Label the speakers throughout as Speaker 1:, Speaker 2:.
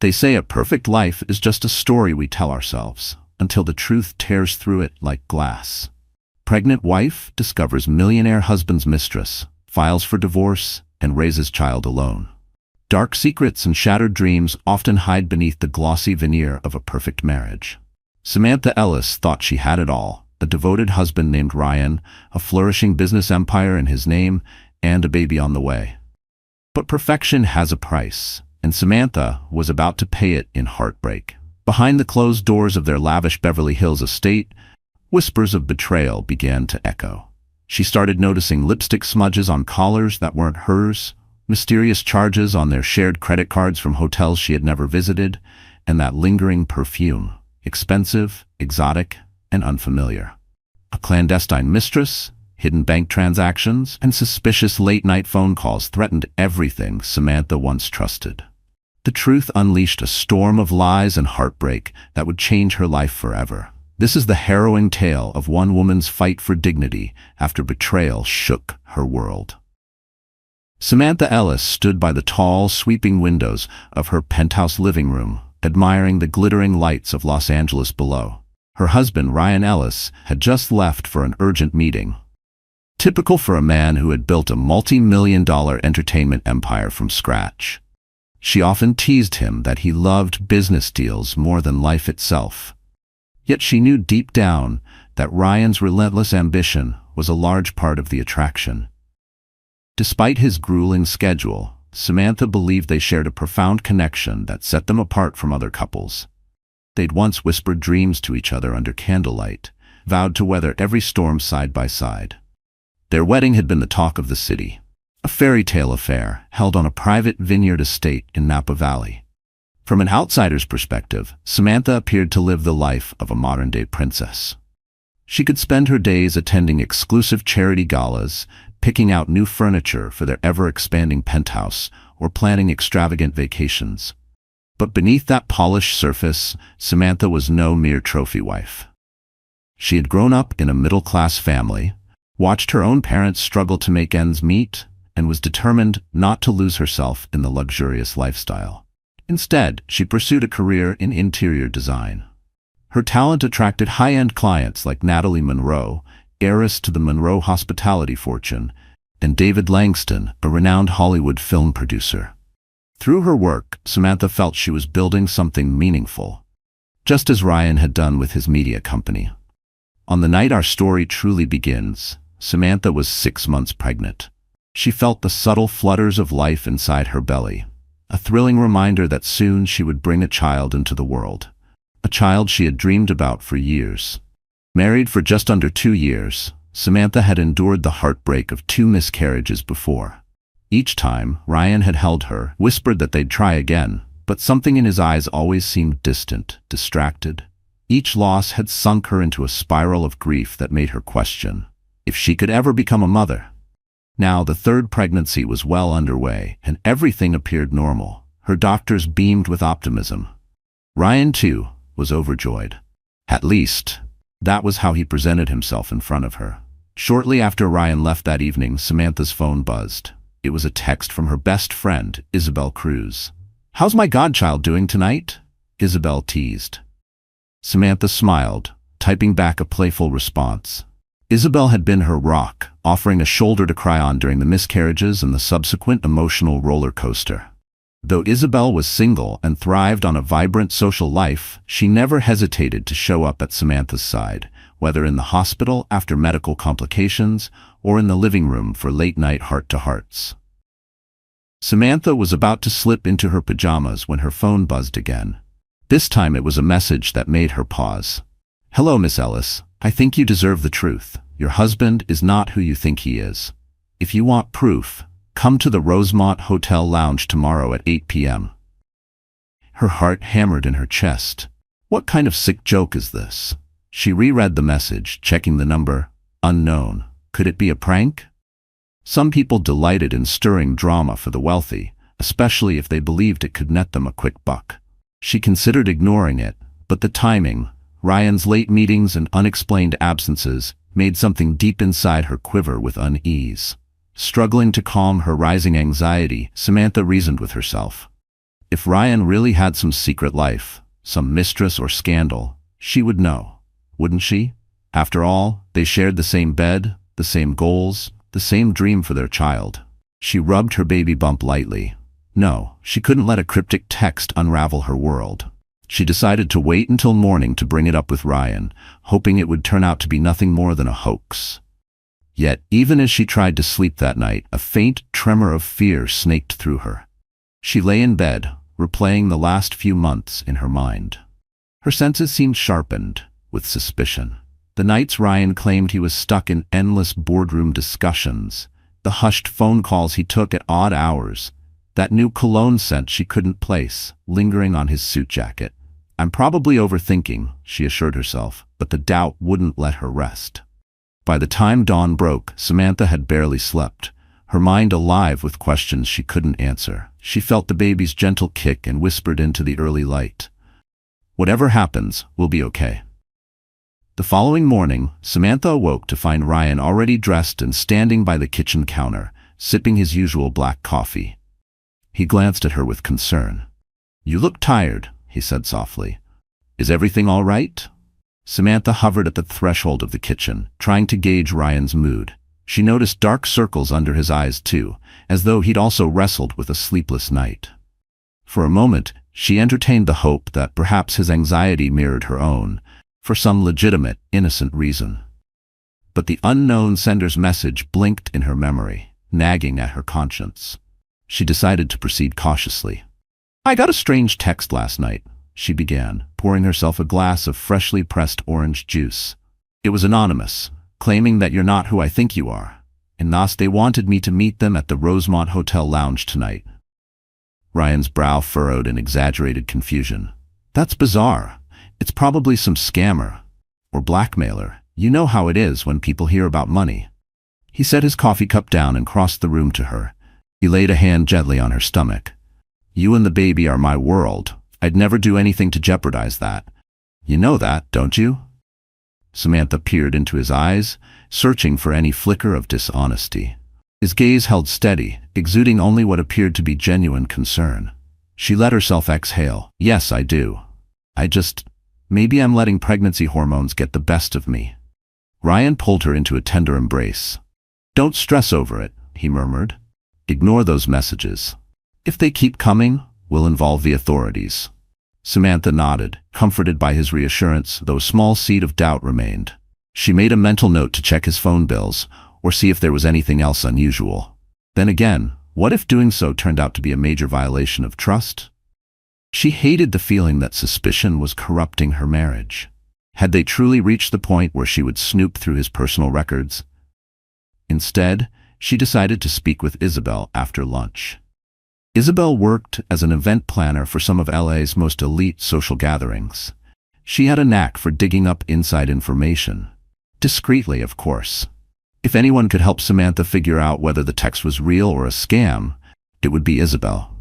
Speaker 1: They say a perfect life is just a story we tell ourselves, until the truth tears through it like glass. Pregnant wife discovers millionaire husband's mistress, files for divorce, and raises child alone. Dark secrets and shattered dreams often hide beneath the glossy veneer of a perfect marriage. Samantha Ellis thought she had it all: a devoted husband named Ryan, a flourishing business empire in his name, and a baby on the way. But perfection has a price, and Samantha was about to pay it in heartbreak. Behind the closed doors of their lavish Beverly Hills estate, whispers of betrayal began to echo. She started noticing lipstick smudges on collars that weren't hers, mysterious charges on their shared credit cards from hotels she had never visited, and that lingering perfume, expensive, exotic, and unfamiliar. A clandestine mistress, hidden bank transactions, and suspicious late-night phone calls threatened everything Samantha once trusted. The truth unleashed a storm of lies and heartbreak that would change her life forever. This is the harrowing tale of one woman's fight for dignity after betrayal shook her world. Samantha Ellis stood by the tall, sweeping windows of her penthouse living room, admiring the glittering lights of Los Angeles below. Her husband, Ryan Ellis, had just left for an urgent meeting. Typical for a man who had built a multi-million-dollar entertainment empire from scratch. She often teased him that he loved business deals more than life itself. Yet she knew deep down that Ryan's relentless ambition was a large part of the attraction. Despite his grueling schedule, Samantha believed they shared a profound connection that set them apart from other couples. They'd once whispered dreams to each other under candlelight, vowed to weather every storm side by side. Their wedding had been the talk of the city. A fairy tale affair held on a private vineyard estate in Napa Valley. From an outsider's perspective, Samantha appeared to live the life of a modern-day princess. She could spend her days attending exclusive charity galas, picking out new furniture for their ever-expanding penthouse, or planning extravagant vacations. But beneath that polished surface, Samantha was no mere trophy wife. She had grown up in a middle-class family, watched her own parents struggle to make ends meet, and was determined not to lose herself in the luxurious lifestyle. Instead, she pursued a career in interior design. Her talent attracted high-end clients like Natalie Monroe, heiress to the Monroe hospitality fortune, and David Langston, a renowned Hollywood film producer. Through her work, Samantha felt she was building something meaningful, just as Ryan had done with his media company. On the night our story truly begins, Samantha was 6 months pregnant. She felt the subtle flutters of life inside her belly, a thrilling reminder that soon she would bring a child into the world, a child she had dreamed about for years. Married for just under 2 years, Samantha had endured the heartbreak of 2 miscarriages before. Each time, Ryan had held her, whispered that they'd try again, but something in his eyes always seemed distant, distracted. Each loss had sunk her into a spiral of grief that made her question if she could ever become a mother. Now the 3rd pregnancy was well underway, and everything appeared normal. Her doctors beamed with optimism. Ryan, too, was overjoyed. At least, that was how he presented himself in front of her. Shortly after Ryan left that evening, Samantha's phone buzzed. It was a text from her best friend, Isabel Cruz. "How's my godchild doing tonight?" Isabel teased. Samantha smiled, typing back a playful response. Isabel had been her rock, offering a shoulder to cry on during the miscarriages and the subsequent emotional roller coaster. Though Isabel was single and thrived on a vibrant social life, she never hesitated to show up at Samantha's side, whether in the hospital after medical complications or in the living room for late-night heart-to-hearts. Samantha was about to slip into her pajamas when her phone buzzed again. This time it was a message that made her pause. "Hello, Miss Ellis. I think you deserve the truth. Your husband is not who you think he is. If you want proof, come to the Rosemont Hotel Lounge tomorrow at 8 p.m. Her heart hammered in her chest. What kind of sick joke is this? She reread the message, checking the number. Unknown. Could it be a prank? Some people delighted in stirring drama for the wealthy, especially if they believed it could net them a quick buck. She considered ignoring it, but the timing, Ryan's late meetings and unexplained absences, made something deep inside her quiver with unease. Struggling to calm her rising anxiety, Samantha reasoned with herself. If Ryan really had some secret life, some mistress or scandal, she would know, wouldn't she? After all, they shared the same bed, the same goals, the same dream for their child. She rubbed her baby bump lightly. No, she couldn't let a cryptic text unravel her world. She decided to wait until morning to bring it up with Ryan, hoping it would turn out to be nothing more than a hoax. Yet, even as she tried to sleep that night, a faint tremor of fear snaked through her. She lay in bed, replaying the last few months in her mind. Her senses seemed sharpened with suspicion. The nights Ryan claimed he was stuck in endless boardroom discussions, the hushed phone calls he took at odd hours, that new cologne scent she couldn't place, lingering on his suit jacket. "I'm probably overthinking," she assured herself, but the doubt wouldn't let her rest. By the time dawn broke, Samantha had barely slept, her mind alive with questions she couldn't answer. She felt the baby's gentle kick and whispered into the early light, "Whatever happens, we'll be okay." The following morning, Samantha awoke to find Ryan already dressed and standing by the kitchen counter, sipping his usual black coffee. He glanced at her with concern. "You look tired," he said softly. "Is everything all right?" Samantha hovered at the threshold of the kitchen, trying to gauge Ryan's mood. She noticed dark circles under his eyes too, as though he'd also wrestled with a sleepless night. For a moment, she entertained the hope that perhaps his anxiety mirrored her own, for some legitimate, innocent reason. But the unknown sender's message blinked in her memory, nagging at her conscience. She decided to proceed cautiously. "I got a strange text last night," she began, pouring herself a glass of freshly pressed orange juice. "It was anonymous, claiming that you're not who I think you are, and thus they wanted me to meet them at the Rosemont Hotel lounge tonight." Ryan's brow furrowed in exaggerated confusion. "That's bizarre. It's probably some scammer or blackmailer. You know how it is when people hear about money." He set his coffee cup down and crossed the room to her. He laid a hand gently on her stomach. "You and the baby are my world. I'd never do anything to jeopardize that. You know that, don't you?" Samantha peered into his eyes, searching for any flicker of dishonesty. His gaze held steady, exuding only what appeared to be genuine concern. She let herself exhale. "Yes, I do. Maybe I'm letting pregnancy hormones get the best of me." Ryan pulled her into a tender embrace. "Don't stress over it," he murmured. "Ignore those messages. If they keep coming, we'll involve the authorities." Samantha nodded, comforted by his reassurance, though a small seed of doubt remained. She made a mental note to check his phone bills, or see if there was anything else unusual. Then again, what if doing so turned out to be a major violation of trust? She hated the feeling that suspicion was corrupting her marriage. Had they truly reached the point where she would snoop through his personal records? Instead, she decided to speak with Isabel after lunch. Isabel worked as an event planner for some of LA's most elite social gatherings. She had a knack for digging up inside information. Discreetly, of course. If anyone could help Samantha figure out whether the text was real or a scam, it would be Isabel.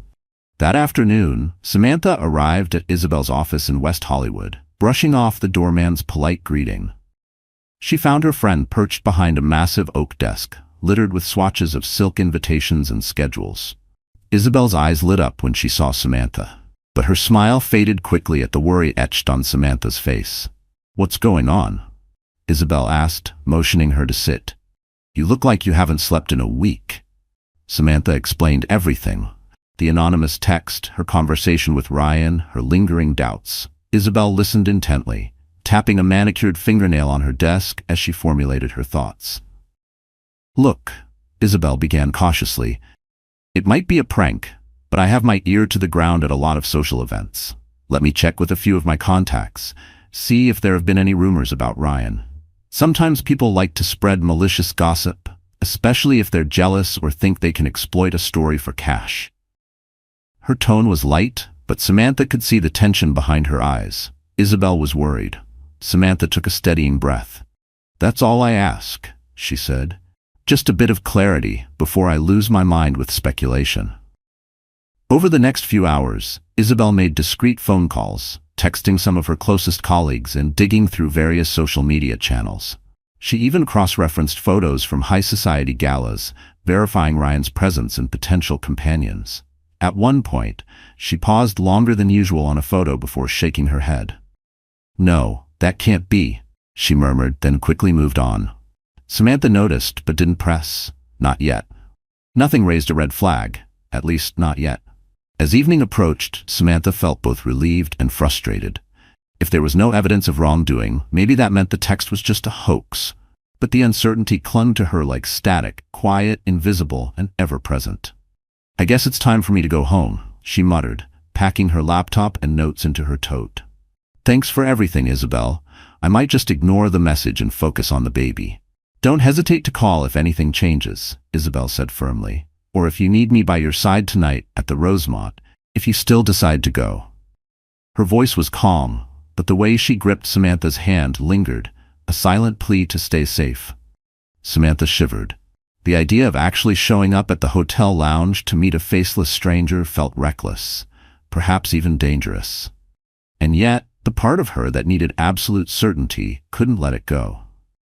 Speaker 1: That afternoon, Samantha arrived at Isabel's office in West Hollywood, brushing off the doorman's polite greeting. She found her friend perched behind a massive oak desk, littered with swatches of silk invitations and schedules. Isabel's eyes lit up when she saw Samantha, but her smile faded quickly at the worry etched on Samantha's face. "What's going on?" Isabel asked, motioning her to sit. "You look like you haven't slept in a week." Samantha explained everything. The anonymous text, her conversation with Ryan, her lingering doubts. Isabel listened intently, tapping a manicured fingernail on her desk as she formulated her thoughts. "Look," Isabel began cautiously, "it might be a prank, but I have my ear to the ground at a lot of social events. Let me check with a few of my contacts, see if there have been any rumors about Ryan. Sometimes people like to spread malicious gossip, especially if they're jealous or think they can exploit a story for cash." Her tone was light, but Samantha could see the tension behind her eyes. Isabel was worried. Samantha took a steadying breath. "That's all I ask," she said. "Just a bit of clarity before I lose my mind with speculation." Over the next few hours, Isabel made discreet phone calls, texting some of her closest colleagues and digging through various social media channels. She even cross-referenced photos from high society galas, verifying Ryan's presence and potential companions. At one point, she paused longer than usual on a photo before shaking her head. "No, that can't be," she murmured, then quickly moved on. Samantha noticed but didn't press. Not yet. Nothing raised a red flag, at least not yet. As evening approached, Samantha felt both relieved and frustrated. If there was no evidence of wrongdoing, maybe that meant the text was just a hoax. But the uncertainty clung to her like static, quiet, invisible, and ever-present. "I guess it's time for me to go home," she muttered, packing her laptop and notes into her tote. "Thanks for everything, Isabel. I might just ignore the message and focus on the baby." "Don't hesitate to call if anything changes," Isabel said firmly. "Or if you need me by your side tonight at the Rosemont, if you still decide to go." Her voice was calm, but the way she gripped Samantha's hand lingered, a silent plea to stay safe. Samantha shivered. The idea of actually showing up at the hotel lounge to meet a faceless stranger felt reckless, perhaps even dangerous. And yet, the part of her that needed absolute certainty couldn't let it go.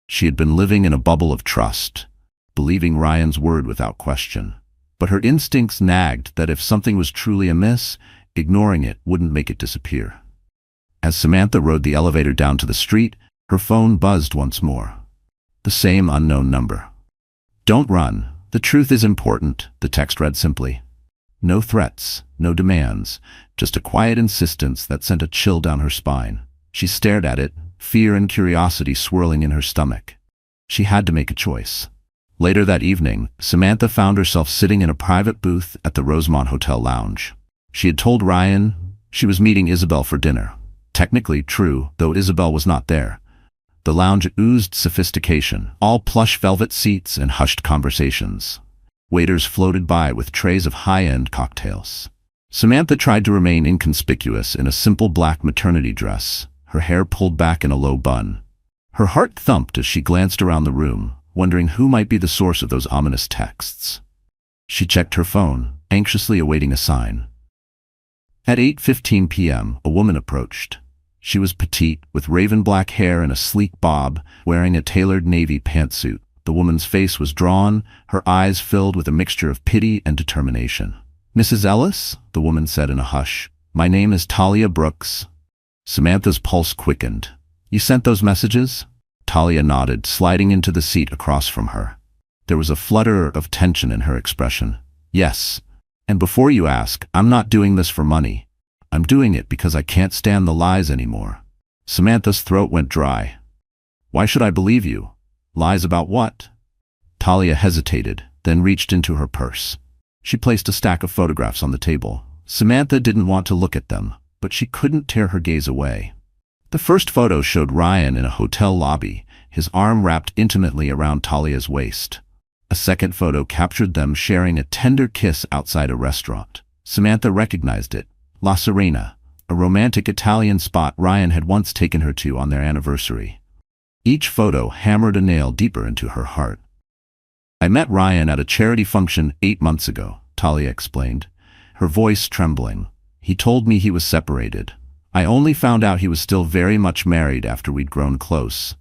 Speaker 1: She had been living in a bubble of trust, believing Ryan's word without question. But her instincts nagged that if something was truly amiss, ignoring it wouldn't make it disappear. As Samantha rode the elevator down to the street, her phone buzzed once more. The same unknown number. "Don't run. The truth is important," the text read simply. No threats, no demands, just a quiet insistence that sent a chill down her spine. She stared at it, fear and curiosity swirling in her stomach. She had to make a choice. Later that evening, Samantha found herself sitting in a private booth at the Rosemont Hotel lounge. She had told Ryan she was meeting Isabel for dinner. Technically true, though Isabel was not there. The lounge oozed sophistication, all plush velvet seats and hushed conversations. Waiters floated by with trays of high-end cocktails. Samantha tried to remain inconspicuous in a simple black maternity dress, her hair pulled back in a low bun. Her heart thumped as she glanced around the room, wondering who might be the source of those ominous texts. She checked her phone, anxiously awaiting a sign. At 8:15 p.m., a woman approached. She was petite, with raven black hair and a sleek bob, wearing a tailored navy pantsuit. The woman's face was drawn, her eyes filled with a mixture of pity and determination. "Mrs. Ellis?" the woman said in a hush. "My name is Talia Brooks." Samantha's pulse quickened. "You sent those messages?" Talia nodded, sliding into the seat across from her. There was a flutter of tension in her expression. "Yes. And before you ask, I'm not doing this for money. I'm doing it because I can't stand the lies anymore." Samantha's throat went dry. "Why should I believe you? Lies about what?" Talia hesitated, then reached into her purse. She placed a stack of photographs on the table. Samantha didn't want to look at them, but she couldn't tear her gaze away. The first photo showed Ryan in a hotel lobby, his arm wrapped intimately around Talia's waist. A second photo captured them sharing a tender kiss outside a restaurant. Samantha recognized it. La Serena, a romantic Italian spot Ryan had once taken her to on their anniversary. Each photo hammered a nail deeper into her heart. "I met Ryan at a charity function 8 months ago," Talia explained, her voice trembling. "He told me he was separated. I only found out he was still very much married after we'd grown close."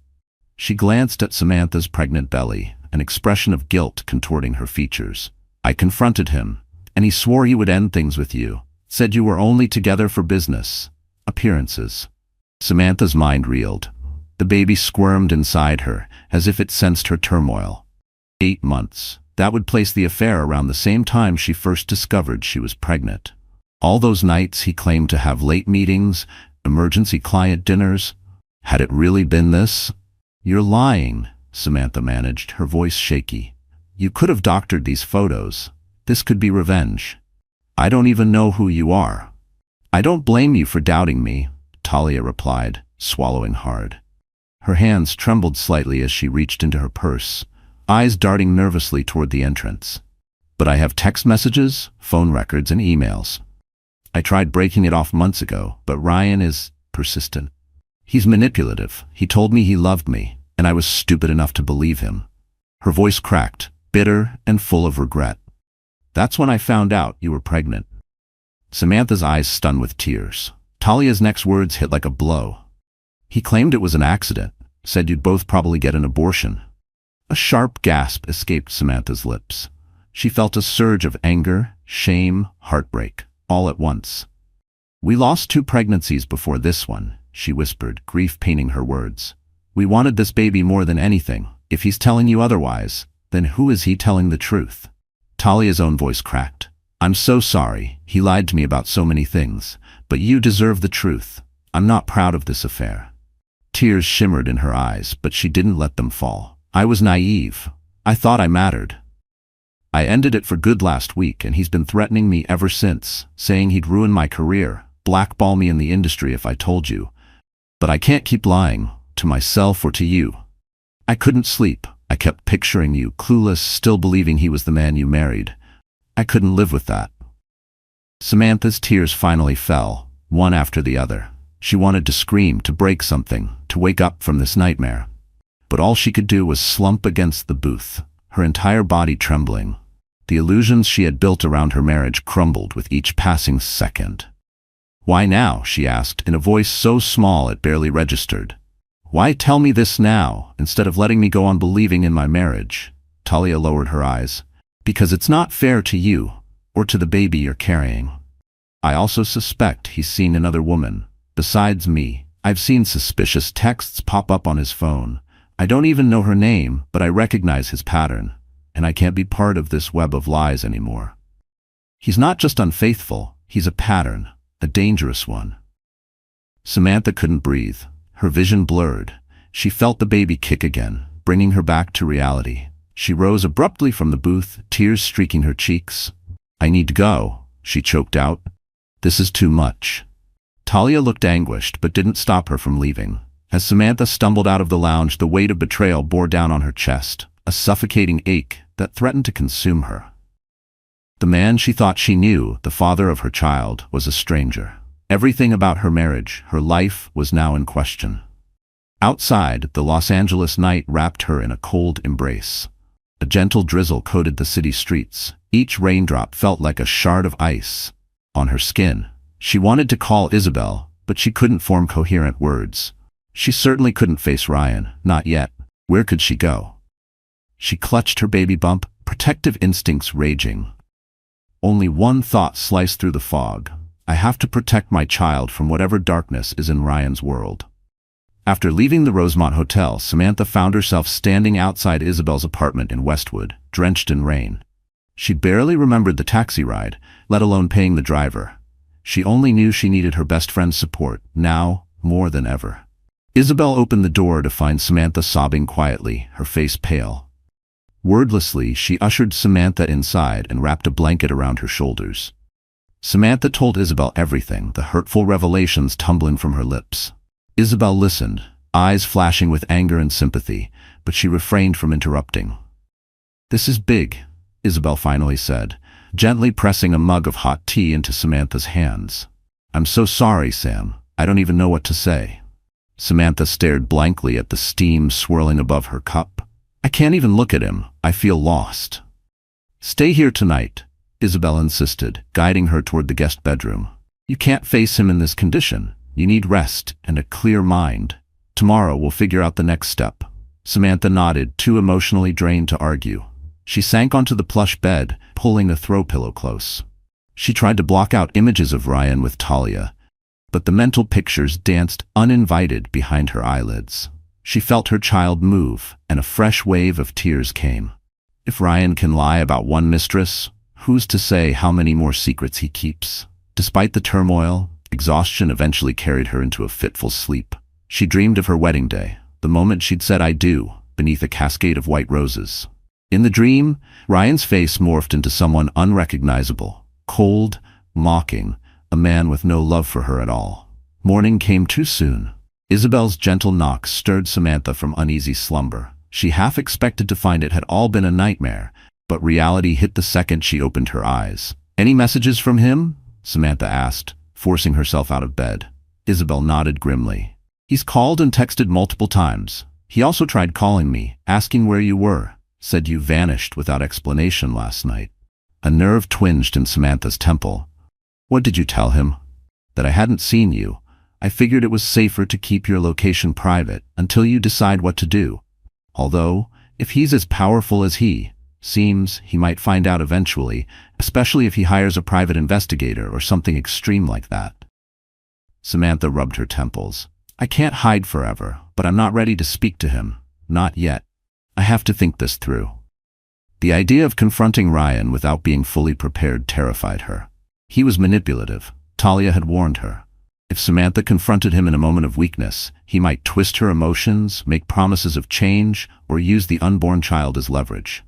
Speaker 1: She glanced at Samantha's pregnant belly, an expression of guilt contorting her features. "I confronted him, and he swore he would end things with you. Said you were only together for business. Appearances." Samantha's mind reeled. The baby squirmed inside her, as if it sensed her turmoil. 8 months. That would place the affair around the same time she first discovered she was pregnant. All those nights he claimed to have late meetings, emergency client dinners. Had it really been this? "You're lying," Samantha managed, her voice shaky. "You could have doctored these photos. This could be revenge. I don't even know who you are." "I don't blame you for doubting me," Talia replied, swallowing hard. Her hands trembled slightly as she reached into her purse, eyes darting nervously toward the entrance. "But I have text messages, phone records, and emails. I tried breaking it off months ago, but Ryan is persistent. He's manipulative. He told me he loved me, and I was stupid enough to believe him." Her voice cracked, bitter and full of regret. "That's when I found out you were pregnant." Samantha's eyes stung with tears. Talia's next words hit like a blow. "He claimed it was an accident, said you'd both probably get an abortion." A sharp gasp escaped Samantha's lips. She felt a surge of anger, shame, heartbreak, all at once. "We lost 2 pregnancies before this one," she whispered, grief painting her words. "We wanted this baby more than anything. If he's telling you otherwise, then who is he telling the truth?" Talia's own voice cracked. "I'm so sorry. He lied to me about so many things. But you deserve the truth. I'm not proud of this affair." Tears shimmered in her eyes, but she didn't let them fall. "I was naive. I thought I mattered. I ended it for good last week, and he's been threatening me ever since, saying he'd ruin my career, blackball me in the industry if I told you. But I can't keep lying, to myself or to you. I couldn't sleep. I kept picturing you, clueless, still believing he was the man you married. I couldn't live with that." Samantha's tears finally fell, one after the other. She wanted to scream, to break something, to wake up from this nightmare. But all she could do was slump against the booth, her entire body trembling. The illusions she had built around her marriage crumbled with each passing second. "Why now?" she asked, in a voice so small it barely registered. "Why tell me this now, instead of letting me go on believing in my marriage?" Talia lowered her eyes. "Because it's not fair to you, or to the baby you're carrying. I also suspect he's seen another woman. Besides me, I've seen suspicious texts pop up on his phone. I don't even know her name, but I recognize his pattern, and I can't be part of this web of lies anymore. He's not just unfaithful, he's a pattern, a dangerous one." Samantha couldn't breathe. Her vision blurred. She felt the baby kick again, bringing her back to reality. She rose abruptly from the booth, tears streaking her cheeks. "I need to go," she choked out. "This is too much." Talia looked anguished, but didn't stop her from leaving. As Samantha stumbled out of the lounge, the weight of betrayal bore down on her chest, a suffocating ache that threatened to consume her. The man she thought she knew, the father of her child, was a stranger. Everything about her marriage, her life, was now in question. Outside, the Los Angeles night wrapped her in a cold embrace. A gentle drizzle coated the city streets. Each raindrop felt like a shard of ice on her skin. She wanted to call Isabel, but she couldn't form coherent words. She certainly couldn't face Ryan, not yet. Where could she go? She clutched her baby bump, protective instincts raging. Only one thought sliced through the fog. I have to protect my child from whatever darkness is in Ryan's world. After leaving the Rosemont Hotel, Samantha found herself standing outside Isabel's apartment in Westwood, drenched in rain. She barely remembered the taxi ride, let alone paying the driver. She only knew she needed her best friend's support, now more than ever. Isabel opened the door to find Samantha sobbing quietly, her face pale. Wordlessly, she ushered Samantha inside and wrapped a blanket around her shoulders. Samantha told Isabel everything, the hurtful revelations tumbling from her lips. Isabel listened, eyes flashing with anger and sympathy, but she refrained from interrupting. "This is big," Isabel finally said, gently pressing a mug of hot tea into Samantha's hands. "I'm so sorry, Sam. I don't even know what to say." Samantha stared blankly at the steam swirling above her cup. "I can't even look at him. I feel lost." "Stay here tonight," Isabel insisted, guiding her toward the guest bedroom. "You can't face him in this condition. You need rest and a clear mind. Tomorrow we'll figure out the next step." Samantha nodded, too emotionally drained to argue. She sank onto the plush bed, pulling the throw pillow close. She tried to block out images of Ryan with Talia, but the mental pictures danced uninvited behind her eyelids. She felt her child move, and a fresh wave of tears came. If Ryan can lie about one mistress, who's to say how many more secrets he keeps? Despite the turmoil, exhaustion eventually carried her into a fitful sleep. She dreamed of her wedding day, the moment she'd said "I do," beneath a cascade of white roses. In the dream, Ryan's face morphed into someone unrecognizable, cold, mocking, a man with no love for her at all. Morning came too soon. Isabel's gentle knock stirred Samantha from uneasy slumber. She half expected to find it had all been a nightmare, but reality hit the second she opened her eyes. "Any messages from him?" Samantha asked, forcing herself out of bed. Isabel nodded grimly. "He's called and texted multiple times. He also tried calling me, asking where you were. Said you vanished without explanation last night." A nerve twinged in Samantha's temple. "What did you tell him?" "That I hadn't seen you. I figured it was safer to keep your location private until you decide what to do. Although, if he's as powerful as he," Seems he might find out eventually, especially if he hires a private investigator or something extreme like that. Samantha rubbed her temples. I can't hide forever, but I'm not ready to speak to him. Not yet. I have to think this through. The idea of confronting Ryan without being fully prepared terrified her. He was manipulative. Talia had warned her. If Samantha confronted him in a moment of weakness, he might twist her emotions, make promises of change, or use the unborn child as leverage.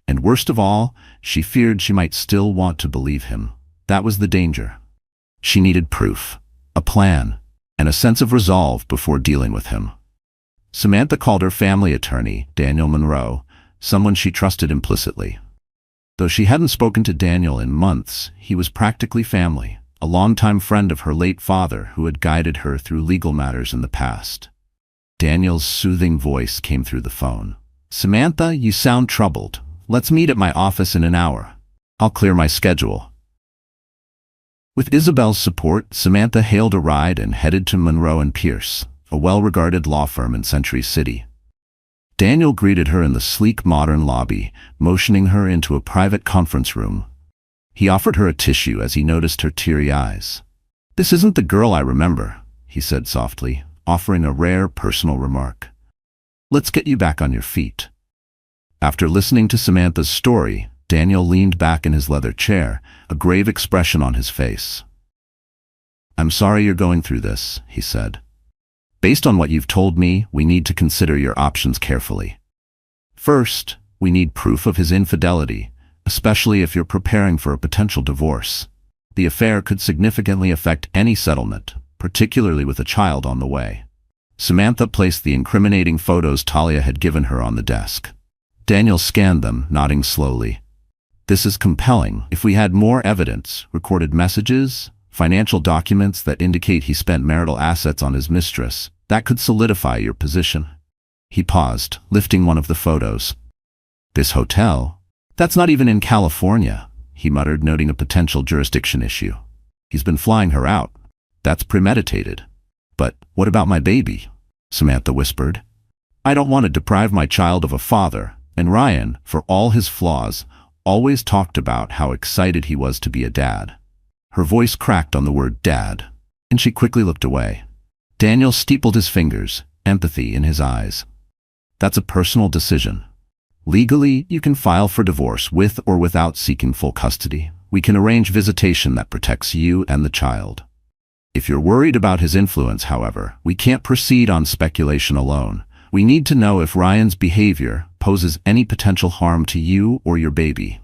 Speaker 1: And worst of all, she feared she might still want to believe him. That was the danger. She needed proof, a plan, and a sense of resolve before dealing with him. Samantha called her family attorney, Daniel Monroe, someone she trusted implicitly. Though she hadn't spoken to Daniel in months, he was practically family, a longtime friend of her late father who had guided her through legal matters in the past. Daniel's soothing voice came through the phone. Samantha, you sound troubled. Let's meet at my office in an hour. I'll clear my schedule. With Isabel's support, Samantha hailed a ride and headed to Monroe & Pierce, a well-regarded law firm in Century City. Daniel greeted her in the sleek modern lobby, motioning her into a private conference room. He offered her a tissue as he noticed her teary eyes. This isn't the girl I remember, he said softly, offering a rare personal remark. Let's get you back on your feet. After listening to Samantha's story, Daniel leaned back in his leather chair, a grave expression on his face. I'm sorry you're going through this, he said. Based on what you've told me, we need to consider your options carefully. First, we need proof of his infidelity, especially if you're preparing for a potential divorce. The affair could significantly affect any settlement, particularly with a child on the way. Samantha placed the incriminating photos Talia had given her on the desk. Daniel scanned them, nodding slowly. This is compelling. If we had more evidence, recorded messages, financial documents that indicate he spent marital assets on his mistress, that could solidify your position. He paused, lifting one of the photos. This hotel? That's not even in California, he muttered, noting a potential jurisdiction issue. He's been flying her out. That's premeditated. But what about my baby? Samantha whispered. I don't want to deprive my child of a father, and Ryan, for all his flaws, always talked about how excited he was to be a dad. Her voice cracked on the word dad, and she quickly looked away. Daniel steepled his fingers, empathy in his eyes. That's a personal decision. Legally, you can file for divorce with or without seeking full custody. We can arrange visitation that protects you and the child. If you're worried about his influence, however, we can't proceed on speculation alone. We need to know if Ryan's behavior poses any potential harm to you or your baby.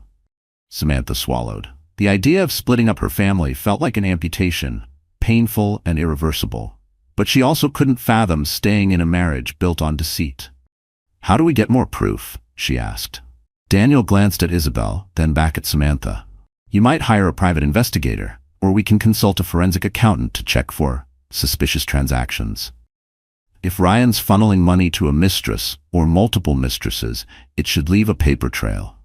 Speaker 1: Samantha swallowed. The idea of splitting up her family felt like an amputation, painful and irreversible. But she also couldn't fathom staying in a marriage built on deceit. How do we get more proof? She asked. Daniel glanced at Isabel, then back at Samantha. You might hire a private investigator, or we can consult a forensic accountant to check for suspicious transactions. If Ryan's funneling money to a mistress or multiple mistresses, it should leave a paper trail.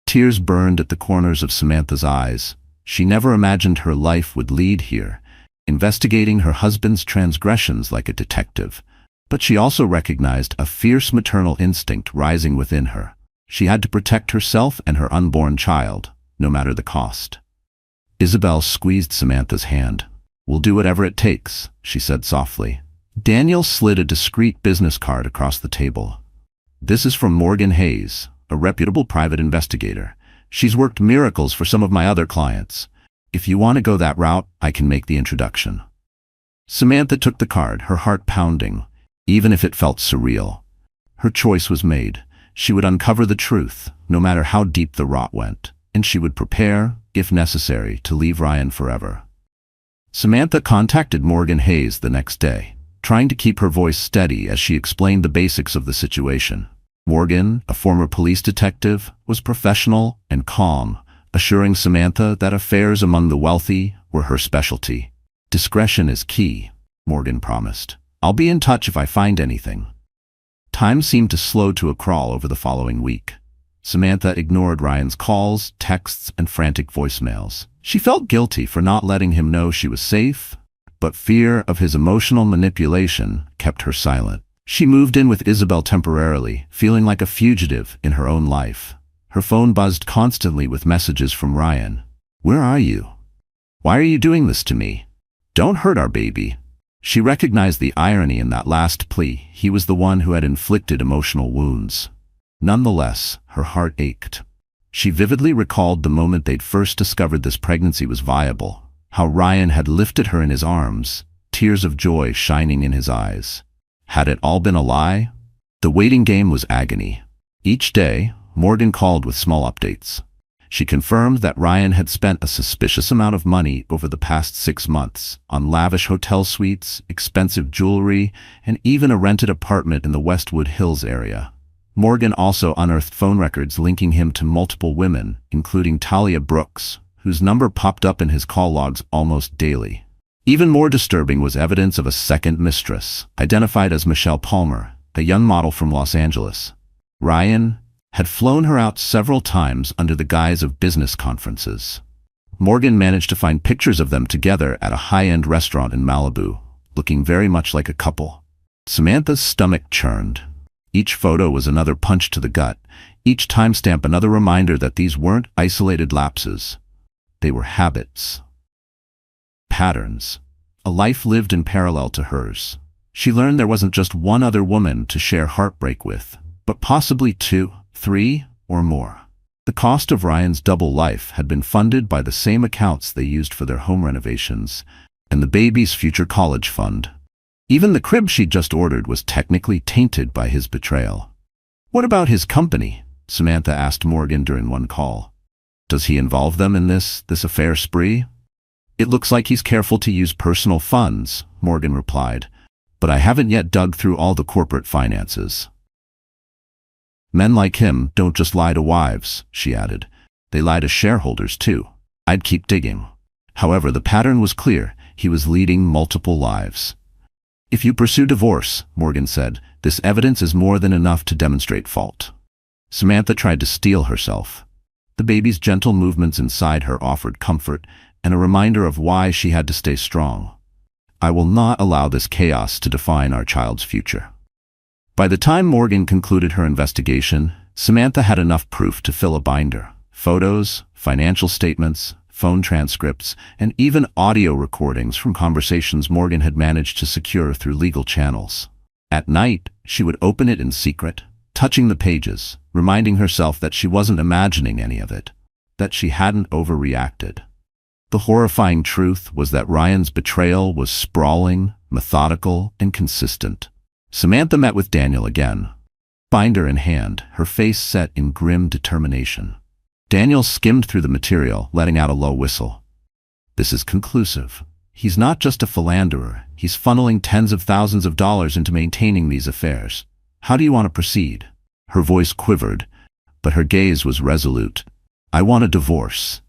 Speaker 1: Tears burned at the corners of Samantha's eyes. She never imagined her life would lead here, investigating her husband's transgressions like a detective. But she also recognized a fierce maternal instinct rising within her. She had to protect herself and her unborn child, no matter the cost. Isabel squeezed Samantha's hand. We'll do whatever it takes, she said softly. Daniel slid a discreet business card across the table. This is from Morgan Hayes, a reputable private investigator. She's worked miracles for some of my other clients. If you want to go that route, I can make the introduction. Samantha took the card, her heart pounding, even if it felt surreal. Her choice was made. She would uncover the truth, no matter how deep the rot went, and she would prepare, if necessary, to leave Ryan forever. Samantha contacted Morgan Hayes the next day, trying to keep her voice steady as she explained the basics of the situation. Morgan, a former police detective, was professional and calm, assuring Samantha that affairs among the wealthy were her specialty. Discretion is key, Morgan promised. I'll be in touch if I find anything. Time seemed to slow to a crawl over the following week. Samantha ignored Ryan's calls, texts, and frantic voicemails. She felt guilty for not letting him know she was safe, but fear of his emotional manipulation kept her silent. She moved in with Isabel temporarily, feeling like a fugitive in her own life. Her phone buzzed constantly with messages from Ryan. "Where are you? Why are you doing this to me? Don't hurt our baby." She recognized the irony in that last plea. He was the one who had inflicted emotional wounds. Nonetheless, her heart ached. She vividly recalled the moment they'd first discovered this pregnancy was viable, how Ryan had lifted her in his arms, tears of joy shining in his eyes. Had it all been a lie? The waiting game was agony. Each day, Morgan called with small updates. She confirmed that Ryan had spent a suspicious amount of money over the past 6 months on lavish hotel suites, expensive jewelry, and even a rented apartment in the Westwood Hills area. Morgan also unearthed phone records linking him to multiple women, including Talia Brooks, whose number popped up in his call logs almost daily. Even more disturbing was evidence of a second mistress, identified as Michelle Palmer, a young model from Los Angeles. Ryan had flown her out several times under the guise of business conferences. Morgan managed to find pictures of them together at a high-end restaurant in Malibu, looking very much like a couple. Samantha's stomach churned. Each photo was another punch to the gut, each timestamp another reminder that these weren't isolated lapses. They were habits. Patterns. A life lived in parallel to hers. She learned there wasn't just one other woman to share heartbreak with, but possibly 2, 3, or more. The cost of Ryan's double life had been funded by the same accounts they used for their home renovations and the baby's future college fund. Even the crib she'd just ordered was technically tainted by his betrayal. "What about his company?" Samantha asked Morgan during one call. "Does he involve them in this affair spree?" "It looks like he's careful to use personal funds," Morgan replied, "but I haven't yet dug through all the corporate finances." "Men like him don't just lie to wives," she added. "They lie to shareholders too. I'd keep digging." However, the pattern was clear. He was leading multiple lives. "If you pursue divorce," Morgan said, "this evidence is more than enough to demonstrate fault." Samantha tried to steel herself. The baby's gentle movements inside her offered comfort and a reminder of why she had to stay strong. "I will not allow this chaos to define our child's future." By the time Morgan concluded her investigation, Samantha had enough proof to fill a binder. Photos, financial statements, phone transcripts, and even audio recordings from conversations Morgan had managed to secure through legal channels. At night, she would open it in secret, touching the pages, reminding herself that she wasn't imagining any of it, that she hadn't overreacted. The horrifying truth was that Ryan's betrayal was sprawling, methodical, and consistent. Samantha met with Daniel again, binder in hand, her face set in grim determination. Daniel skimmed through the material, letting out a low whistle. "This is conclusive. He's not just a philanderer. He's funneling tens of thousands of dollars into maintaining these affairs. How do you want to proceed?" Her voice quivered, but her gaze was resolute. "I want a divorce."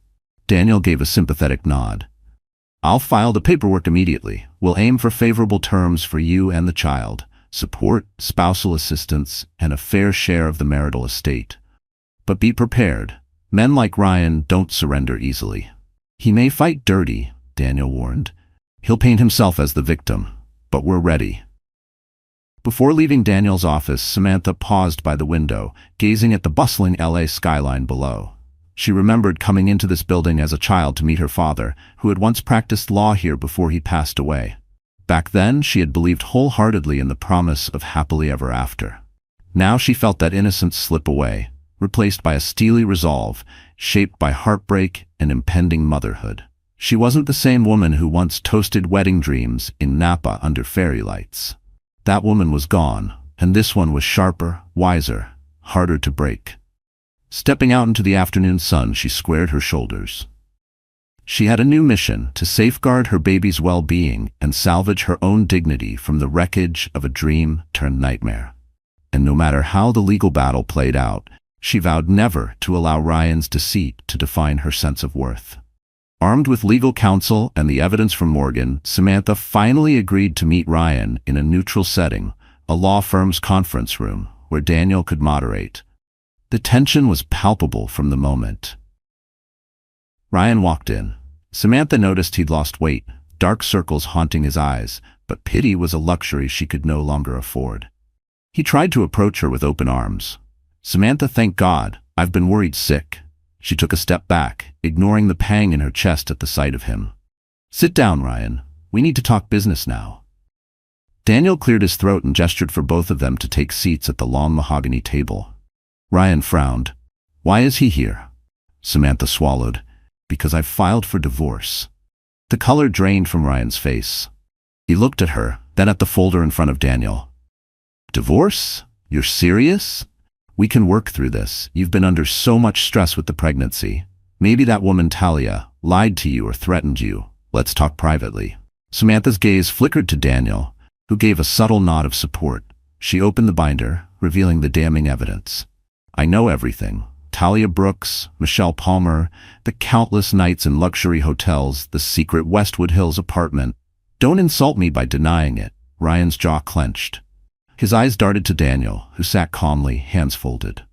Speaker 1: Daniel gave a sympathetic nod. "I'll file the paperwork immediately. We'll aim for favorable terms for you and the child. Support, spousal assistance, and a fair share of the marital estate. But be prepared. Men like Ryan don't surrender easily." "He may fight dirty," Daniel warned. "He'll paint himself as the victim, but we're ready." Before leaving Daniel's office, Samantha paused by the window, gazing at the bustling LA skyline below. She remembered coming into this building as a child to meet her father, who had once practiced law here before he passed away. Back then, she had believed wholeheartedly in the promise of happily ever after. Now she felt that innocence slip away, replaced by a steely resolve, shaped by heartbreak and impending motherhood. She wasn't the same woman who once toasted wedding dreams in Napa under fairy lights. That woman was gone, and this one was sharper, wiser, harder to break. Stepping out into the afternoon sun, she squared her shoulders. She had a new mission: to safeguard her baby's well-being and salvage her own dignity from the wreckage of a dream turned nightmare. And no matter how the legal battle played out, she vowed never to allow Ryan's deceit to define her sense of worth. Armed with legal counsel and the evidence from Morgan, Samantha finally agreed to meet Ryan in a neutral setting, a law firm's conference room, where Daniel could moderate. The tension was palpable from the moment. Ryan walked in. Samantha noticed he'd lost weight, dark circles haunting his eyes, but pity was a luxury she could no longer afford. He tried to approach her with open arms. "Samantha, thank God, I've been worried sick. She took a step back, ignoring the pang in her chest at the sight of him. Sit down, Ryan. We need to talk business now. Daniel cleared his throat and gestured for both of them to take seats at the long mahogany table. Ryan frowned. Why is he here? Samantha swallowed. Because I've filed for divorce. The color drained from Ryan's face. He looked at her, then at the folder in front of Daniel. Divorce? You're serious? We can work through this. You've been under so much stress with the pregnancy. Maybe that woman Talia lied to you or threatened you. Let's talk privately. Samantha's gaze flickered to Daniel, who gave a subtle nod of support. She opened the binder, revealing the damning evidence. I know everything. Talia Brooks, Michelle Palmer, the countless nights in luxury hotels, the secret Westwood Hills apartment. Don't insult me by denying it. Ryan's jaw clenched. His eyes darted to Daniel, who sat calmly, hands folded.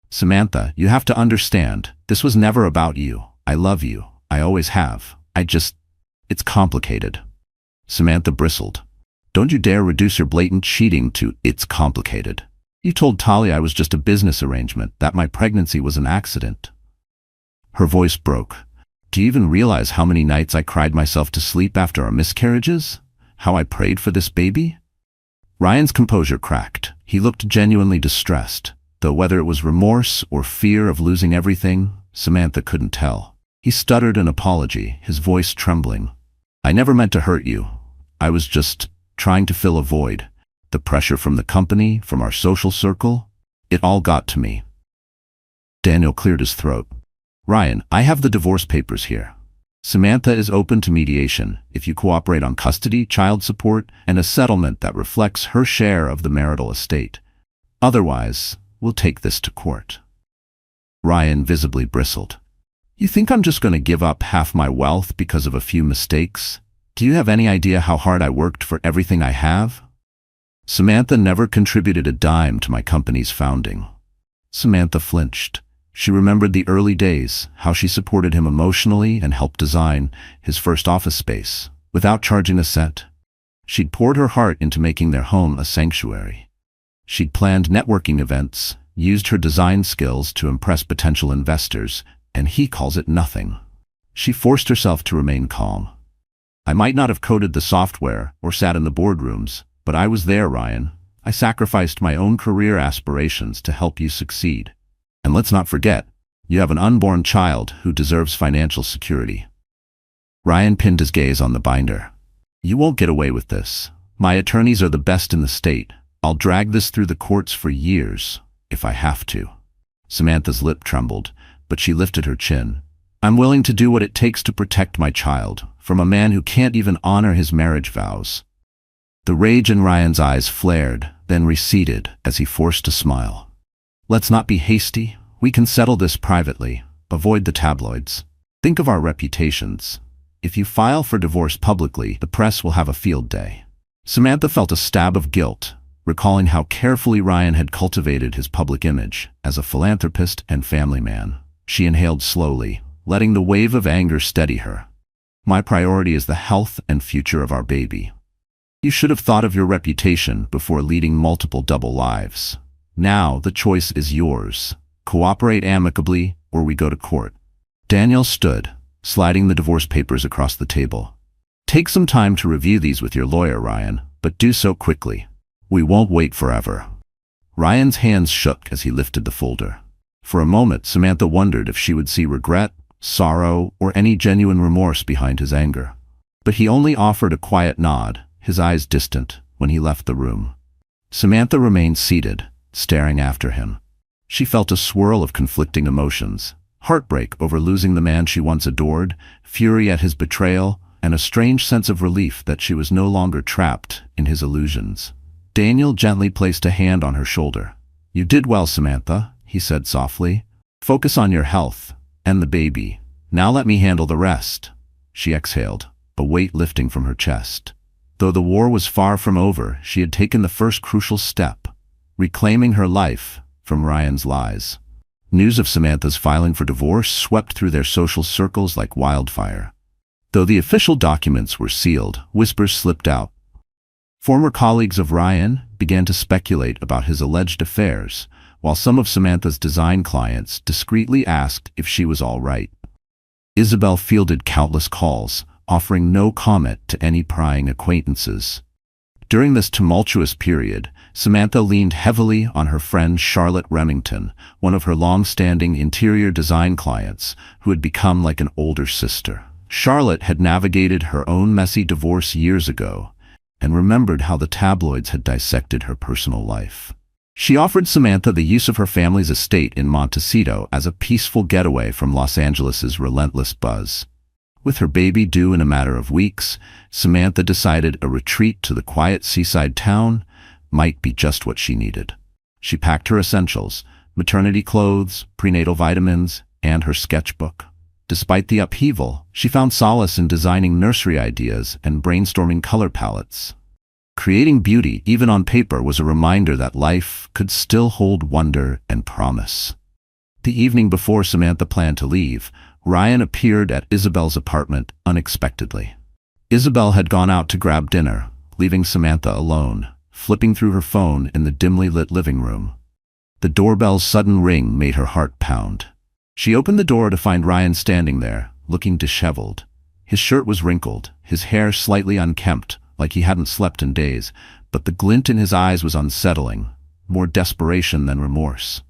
Speaker 1: Samantha, you have to understand, this was never about you. I love you. I always have. It's complicated. Samantha bristled. Don't you dare reduce your blatant cheating to it's complicated. You told Talia I was just a business arrangement, that my pregnancy was an accident. Her voice broke. Do you even realize how many nights I cried myself to sleep after our miscarriages? How I prayed for this baby? Ryan's composure cracked. He looked genuinely distressed, though whether it was remorse or fear of losing everything, Samantha couldn't tell. He stuttered an apology, his voice trembling. I never meant to hurt you. I was just trying to fill a void. The pressure from the company, from our social circle, it all got to me. Daniel cleared his throat. Ryan, I have the divorce papers here. Samantha is open to mediation if you cooperate on custody, child support, and a settlement that reflects her share of the marital estate. Otherwise, we'll take this to court. Ryan visibly bristled. You think I'm just going to give up half my wealth because of a few mistakes? Do you have any idea how hard I worked for everything I have? Samantha never contributed a dime to my company's founding. Samantha flinched. She remembered the early days, how she supported him emotionally and helped design his first office space, without charging a cent. She'd poured her heart into making their home a sanctuary. She'd planned networking events, used her design skills to impress potential investors, and he calls it nothing. She forced herself to remain calm. I might not have coded the software or sat in the boardrooms, but I was there, Ryan. I sacrificed my own career aspirations to help you succeed. And let's not forget, you have an unborn child who deserves financial security. Ryan pinned his gaze on the binder. You won't get away with this. My attorneys are the best in the state. I'll drag this through the courts for years, if I have to. Samantha's lip trembled, but she lifted her chin. I'm willing to do what it takes to protect my child from a man who can't even honor his marriage vows. The rage in Ryan's eyes flared, then receded as he forced a smile. Let's not be hasty. We can settle this privately. Avoid the tabloids. Think of our reputations. If you file for divorce publicly, the press will have a field day. Samantha felt a stab of guilt, recalling how carefully Ryan had cultivated his public image as a philanthropist and family man. She inhaled slowly, letting the wave of anger steady her. My priority is the health and future of our baby. You should have thought of your reputation before leading multiple double lives. Now the choice is yours. Cooperate amicably, or we go to court. Daniel stood, sliding the divorce papers across the table. Take some time to review these with your lawyer, Ryan, but do so quickly. We won't wait forever. Ryan's hands shook as he lifted the folder. For a moment, Samantha wondered if she would see regret, sorrow, or any genuine remorse behind his anger. But he only offered a quiet nod, his eyes distant, when he left the room. Samantha remained seated, staring after him. She felt a swirl of conflicting emotions, heartbreak over losing the man she once adored, fury at his betrayal, and a strange sense of relief that she was no longer trapped in his illusions. Daniel gently placed a hand on her shoulder. You did well, Samantha, he said softly. Focus on your health and the baby. Now let me handle the rest. She exhaled, a weight lifting from her chest. Though the war was far from over, she had taken the first crucial step, reclaiming her life from Ryan's lies. News of Samantha's filing for divorce swept through their social circles like wildfire. Though the official documents were sealed, whispers slipped out. Former colleagues of Ryan began to speculate about his alleged affairs, while some of Samantha's design clients discreetly asked if she was all right. Isabel fielded countless calls, offering no comment to any prying acquaintances. During this tumultuous period, Samantha leaned heavily on her friend Charlotte Remington, one of her long-standing interior design clients, who had become like an older sister. Charlotte had navigated her own messy divorce years ago and remembered how the tabloids had dissected her personal life. She offered Samantha the use of her family's estate in Montecito as a peaceful getaway from Los Angeles's relentless buzz. With her baby due in a matter of weeks, Samantha decided a retreat to the quiet seaside town might be just what she needed. She packed her essentials, maternity clothes, prenatal vitamins, and her sketchbook. Despite the upheaval, she found solace in designing nursery ideas and brainstorming color palettes. Creating beauty, even on paper, was a reminder that life could still hold wonder and promise. The evening before Samantha planned to leave, Ryan appeared at Isabel's apartment unexpectedly. Isabel had gone out to grab dinner, leaving Samantha alone, flipping through her phone in the dimly lit living room. The doorbell's sudden ring made her heart pound. She opened the door to find Ryan standing there, looking disheveled. His shirt was wrinkled, his hair slightly unkempt, like he hadn't slept in days, but the glint in his eyes was unsettling, more desperation than remorse.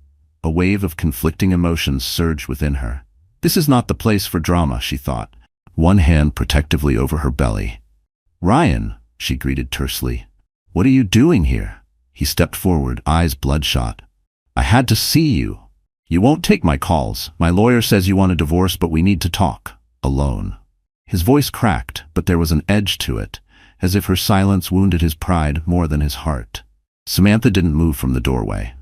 Speaker 1: A wave of conflicting emotions surged within her. This is not the place for drama, she thought, one hand protectively over her belly. Ryan, she greeted tersely. What are you doing here? He stepped forward, eyes bloodshot. I had to see you. You won't take my calls. My lawyer says you want a divorce, but we need to talk. Alone. His voice cracked, but there was an edge to it, as if her silence wounded his pride more than his heart. Samantha didn't move from the doorway.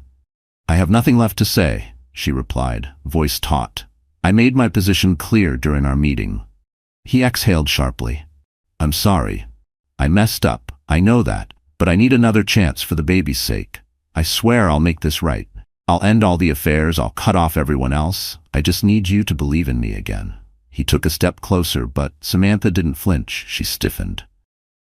Speaker 1: I have nothing left to say, she replied, voice taut. I made my position clear during our meeting. He exhaled sharply. I'm sorry. I messed up, I know that, but I need another chance for the baby's sake. I swear I'll make this right. I'll end all the affairs, I'll cut off everyone else. I just need you to believe in me again. He took a step closer, but Samantha didn't flinch, she stiffened.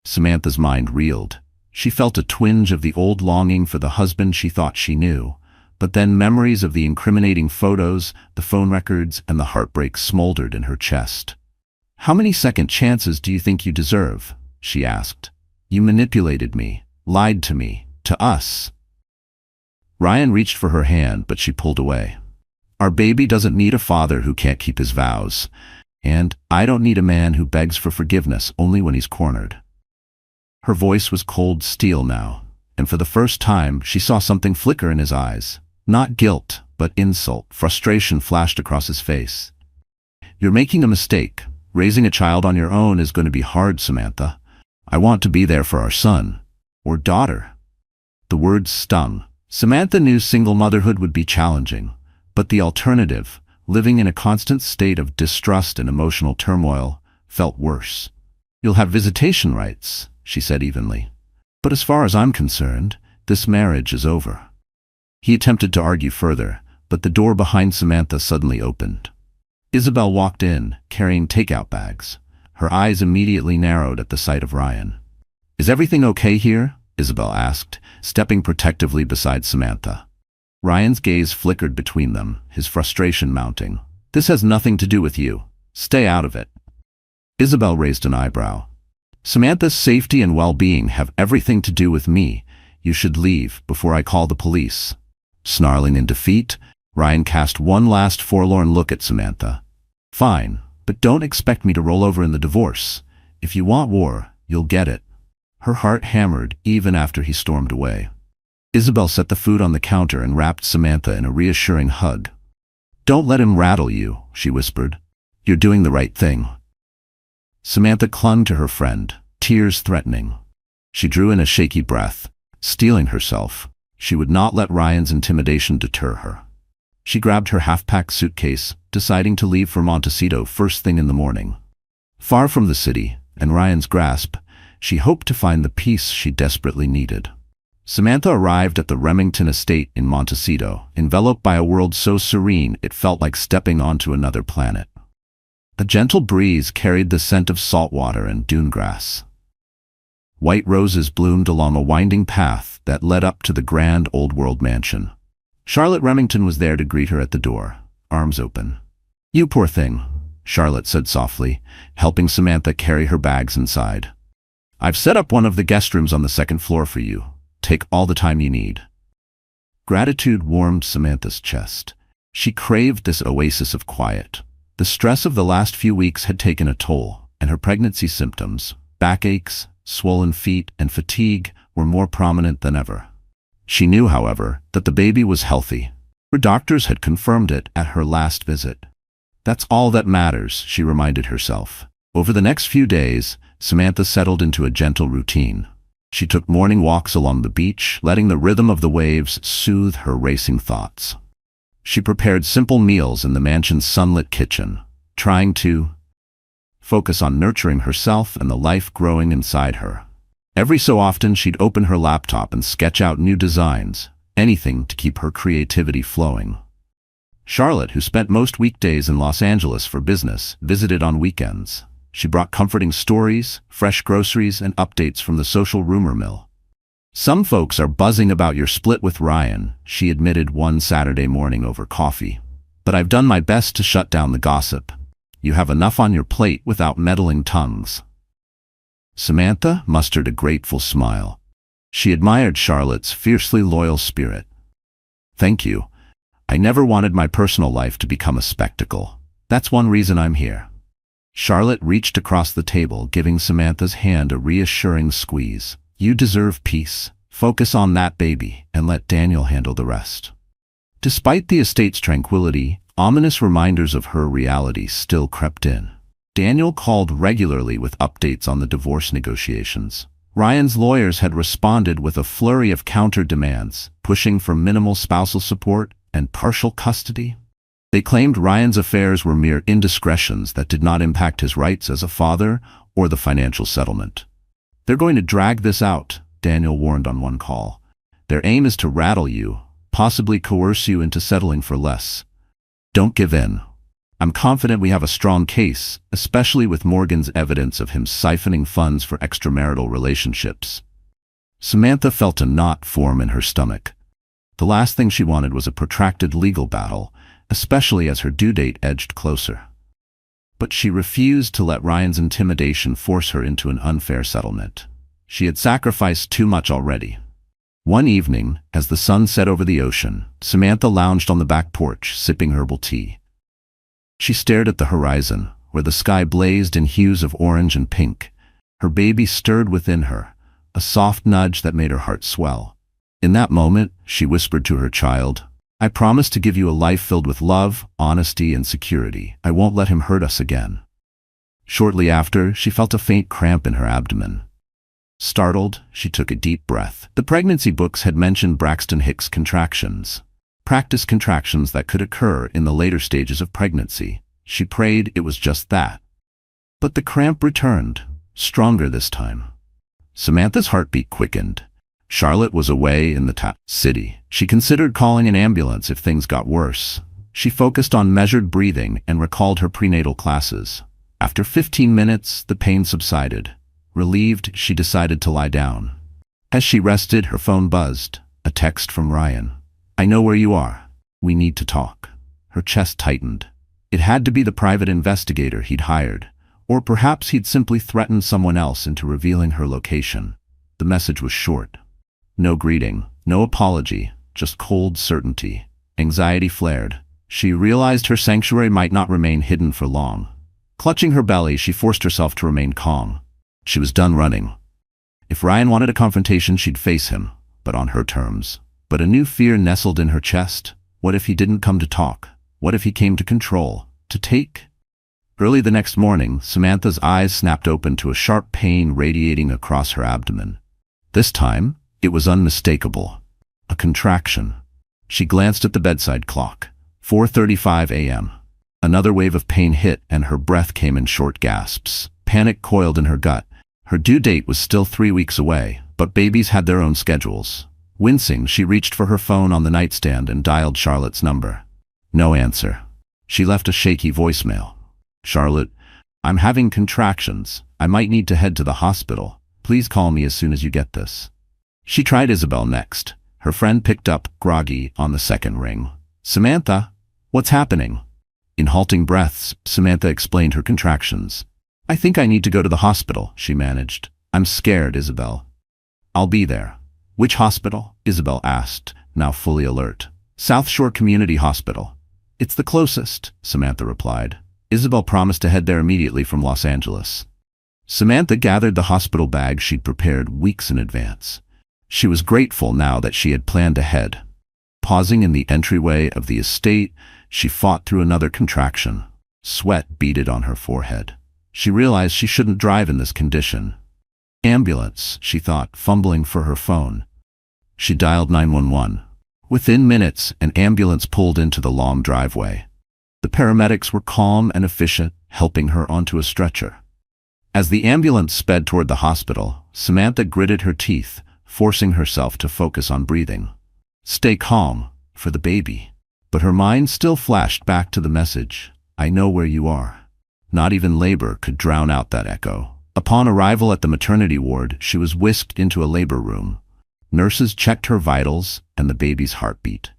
Speaker 1: Samantha's mind reeled. She felt a twinge of the old longing for the husband she thought she knew, but then memories of the incriminating photos, the phone records, and the heartbreak smoldered in her chest. How many second chances do you think you deserve? She asked. You manipulated me, lied to me, to us. Ryan reached for her hand, but she pulled away. Our baby doesn't need a father who can't keep his vows, and I don't need a man who begs for forgiveness only when he's cornered. Her voice was cold steel now, and for the first time she saw something flicker in his eyes. Not guilt, but insult. Frustration flashed across his face. You're making a mistake. Raising a child on your own is going to be hard, Samantha. I want to be there for our son. Or daughter. The words stung. Samantha knew single motherhood would be challenging, but the alternative, living in a constant state of distrust and emotional turmoil, felt worse. You'll have visitation rights, she said evenly. But as far as I'm concerned, this marriage is over. He attempted to argue further, but the door behind Samantha suddenly opened. Isabel walked in, carrying takeout bags. Her eyes immediately narrowed at the sight of Ryan. Is everything okay here? Isabel asked, stepping protectively beside Samantha. Ryan's gaze flickered between them, his frustration mounting. This has nothing to do with you. Stay out of it. Isabel raised an eyebrow. Samantha's safety and well-being have everything to do with me. You should leave before I call the police. Snarling in defeat, Ryan cast one last forlorn look at Samantha. Fine, but don't expect me to roll over in the divorce. If you want war, you'll get it. Her heart hammered even after he stormed away. Isabel set the food on the counter and wrapped Samantha in a reassuring hug. Don't let him rattle you, she whispered. You're doing the right thing. Samantha clung to her friend, tears threatening. She drew in a shaky breath, steeling herself. She would not let Ryan's intimidation deter her. She grabbed her half-packed suitcase, deciding to leave for Montecito first thing in the morning. Far from the city and Ryan's grasp, she hoped to find the peace she desperately needed. Samantha arrived at the Remington estate in Montecito, enveloped by a world so serene it felt like stepping onto another planet. A gentle breeze carried the scent of salt water and dune grass. White roses bloomed along a winding path that led up to the grand old-world mansion. Charlotte Remington was there to greet her at the door, arms open. "You poor thing," Charlotte said softly, helping Samantha carry her bags inside. "I've set up one of the guest rooms on the second floor for you. Take all the time you need." Gratitude warmed Samantha's chest. She craved this oasis of quiet. The stress of the last few weeks had taken a toll, and her pregnancy symptoms, backaches, swollen feet, and fatigue, were more prominent than ever. She knew, however, that the baby was healthy. Her doctors had confirmed it at her last visit. That's all that matters, she reminded herself. Over the next few days, Samantha settled into a gentle routine. She took morning walks along the beach, letting the rhythm of the waves soothe her racing thoughts. She prepared simple meals in the mansion's sunlit kitchen, trying to focus on nurturing herself and the life growing inside her. Every so often, she'd open her laptop and sketch out new designs, anything to keep her creativity flowing. Charlotte, who spent most weekdays in Los Angeles for business, visited on weekends. She brought comforting stories, fresh groceries, and updates from the social rumor mill. "Some folks are buzzing about your split with Ryan," she admitted one Saturday morning over coffee. "But I've done my best to shut down the gossip. You have enough on your plate without meddling tongues." Samantha mustered a grateful smile. She admired Charlotte's fiercely loyal spirit. "Thank you. I never wanted my personal life to become a spectacle. That's one reason I'm here." Charlotte reached across the table, giving Samantha's hand a reassuring squeeze. "You deserve peace. Focus on that baby and let Daniel handle the rest." Despite the estate's tranquility, ominous reminders of her reality still crept in. Daniel called regularly with updates on the divorce negotiations. Ryan's lawyers had responded with a flurry of counter-demands, pushing for minimal spousal support and partial custody. They claimed Ryan's affairs were mere indiscretions that did not impact his rights as a father or the financial settlement. "They're going to drag this out," Daniel warned on one call. "Their aim is to rattle you, possibly coerce you into settling for less. Don't give in. I'm confident we have a strong case, especially with Morgan's evidence of him siphoning funds for extramarital relationships." Samantha felt a knot form in her stomach. The last thing she wanted was a protracted legal battle, especially as her due date edged closer. But she refused to let Ryan's intimidation force her into an unfair settlement. She had sacrificed too much already. One evening, as the sun set over the ocean, Samantha lounged on the back porch, sipping herbal tea. She stared at the horizon, where the sky blazed in hues of orange and pink. Her baby stirred within her, a soft nudge that made her heart swell. In that moment, she whispered to her child, "I promise to give you a life filled with love, honesty, and security. I won't let him hurt us again." Shortly after, she felt a faint cramp in her abdomen. Startled, she took a deep breath. The pregnancy books had mentioned Braxton Hicks contractions. Practice contractions that could occur in the later stages of pregnancy. She prayed it was just that. But the cramp returned, stronger this time. Samantha's heartbeat quickened. Charlotte was away in the city. She considered calling an ambulance if things got worse. She focused on measured breathing and recalled her prenatal classes. After 15 minutes, the pain subsided. Relieved, she decided to lie down. As she rested, her phone buzzed. A text from Ryan. "I know where you are. We need to talk." Her chest tightened. It had to be the private investigator he'd hired, or perhaps he'd simply threatened someone else into revealing her location. The message was short. No greeting, no apology, just cold certainty. Anxiety flared. She realized her sanctuary might not remain hidden for long. Clutching her belly, she forced herself to remain calm. She was done running. If Ryan wanted a confrontation, she'd face him, but on her terms. But a new fear nestled in her chest. What if he didn't come to talk? What if he came to control? To take? Early the next morning, Samantha's eyes snapped open to a sharp pain radiating across her abdomen. This time, it was unmistakable. A contraction. She glanced at the bedside clock. 4:35 a.m. Another wave of pain hit, and her breath came in short gasps. Panic coiled in her gut. Her due date was still 3 weeks away, but babies had their own schedules. Wincing, she reached for her phone on the nightstand and dialed Charlotte's number. No answer. She left a shaky voicemail. "Charlotte, I'm having contractions. I might need to head to the hospital. Please call me as soon as you get this." She tried Isabel next. Her friend picked up, groggy, on the second ring. "Samantha, what's happening?" In halting breaths, Samantha explained her contractions. "I think I need to go to the hospital," she managed. "I'm scared, Isabel." "I'll be there." "Which hospital?" Isabel asked, now fully alert. "South Shore Community Hospital." "It's the closest," Samantha replied. Isabel promised to head there immediately from Los Angeles. Samantha gathered the hospital bag she'd prepared weeks in advance. She was grateful now that she had planned ahead. Pausing in the entryway of the estate, she fought through another contraction. Sweat beaded on her forehead. She realized she shouldn't drive in this condition. "Ambulance," she thought, fumbling for her phone. She dialed 911. Within minutes, an ambulance pulled into the long driveway. The paramedics were calm and efficient, helping her onto a stretcher. As the ambulance sped toward the hospital, Samantha gritted her teeth, forcing herself to focus on breathing. Stay calm, for the baby. But her mind still flashed back to the message, "I know where you are." Not even labor could drown out that echo. Upon arrival at the maternity ward, she was whisked into a labor room. Nurses checked her vitals and the baby's heartbeat.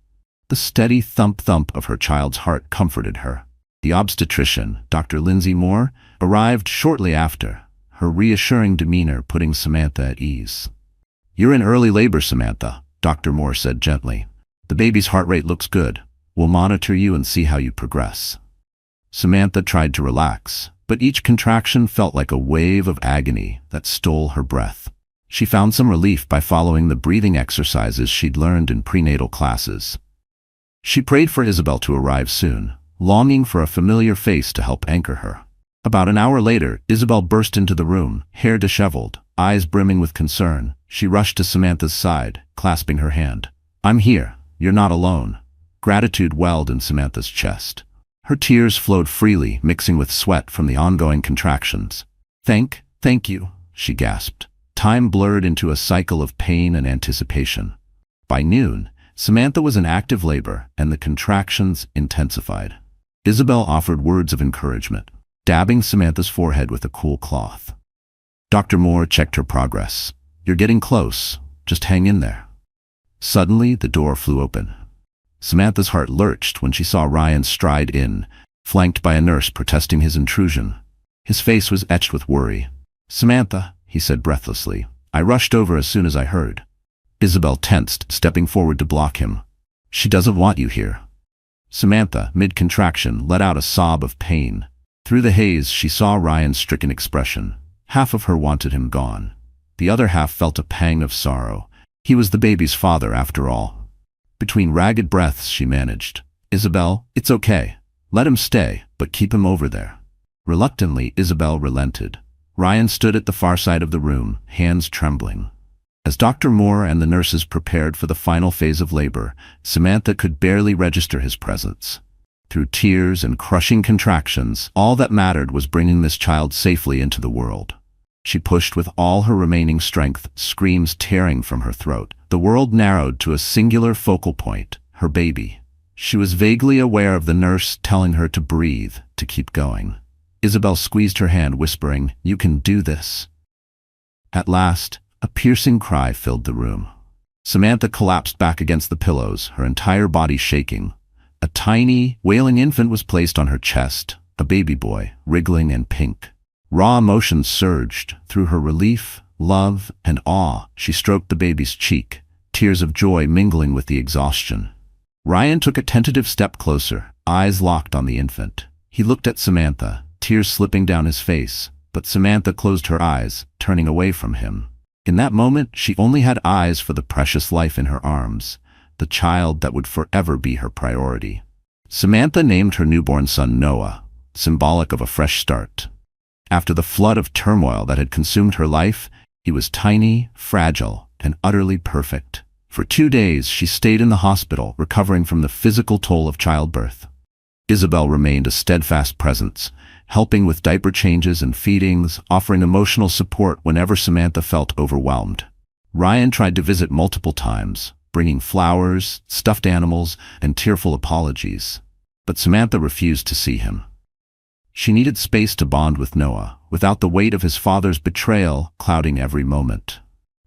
Speaker 1: The steady thump-thump of her child's heart comforted her. The obstetrician, Dr. Lindsay Moore, arrived shortly after, her reassuring demeanor putting Samantha at ease. "You're in early labor, Samantha," Dr. Moore said gently. "The baby's heart rate looks good. We'll monitor you and see how you progress." Samantha tried to relax, but each contraction felt like a wave of agony that stole her breath. She found some relief by following the breathing exercises she'd learned in prenatal classes. She prayed for Isabel to arrive soon, longing for a familiar face to help anchor her. About an hour later, Isabel burst into the room, hair disheveled, eyes brimming with concern. She rushed to Samantha's side, clasping her hand. "I'm here. You're not alone." Gratitude welled in Samantha's chest. Her tears flowed freely, mixing with sweat from the ongoing contractions. Thank you," she gasped. Time blurred into a cycle of pain and anticipation. By noon, Samantha was in active labor, and the contractions intensified. Isabel offered words of encouragement, dabbing Samantha's forehead with a cool cloth. Dr. Moore checked her progress. "You're getting close. Just hang in there." Suddenly, the door flew open. Samantha's heart lurched when she saw Ryan stride in, flanked by a nurse protesting his intrusion. His face was etched with worry. "Samantha," he said breathlessly. "I rushed over as soon as I heard." Isabel tensed, stepping forward to block him. "She doesn't want you here." Samantha, mid-contraction, let out a sob of pain. Through the haze, she saw Ryan's stricken expression. Half of her wanted him gone. The other half felt a pang of sorrow. He was the baby's father, after all. Between ragged breaths, she managed. "Isabel, it's okay. Let him stay, but keep him over there." Reluctantly, Isabel relented. Ryan stood at the far side of the room, hands trembling. As Dr. Moore and the nurses prepared for the final phase of labor, Samantha could barely register his presence. Through tears and crushing contractions, all that mattered was bringing this child safely into the world. She pushed with all her remaining strength, screams tearing from her throat. The world narrowed to a singular focal point, her baby. She was vaguely aware of the nurse telling her to breathe, to keep going. Isabel squeezed her hand, whispering, "You can do this." At last, a piercing cry filled the room. Samantha collapsed back against the pillows, her entire body shaking. A tiny, wailing infant was placed on her chest, a baby boy, wriggling and pink. Raw emotions surged. Through her relief, love, and awe, she stroked the baby's cheek, tears of joy mingling with the exhaustion. Ryan took a tentative step closer, eyes locked on the infant. He looked at Samantha, tears slipping down his face, but Samantha closed her eyes, turning away from him. In that moment, she only had eyes for the precious life in her arms, the child that would forever be her priority. Samantha named her newborn son Noah, symbolic of a fresh start. After the flood of turmoil that had consumed her life, he was tiny, fragile, and utterly perfect. For 2 days, she stayed in the hospital, recovering from the physical toll of childbirth. Isabel remained a steadfast presence, helping with diaper changes and feedings, offering emotional support whenever Samantha felt overwhelmed. Ryan tried to visit multiple times, bringing flowers, stuffed animals, and tearful apologies. But Samantha refused to see him. She needed space to bond with Noah, without the weight of his father's betrayal clouding every moment.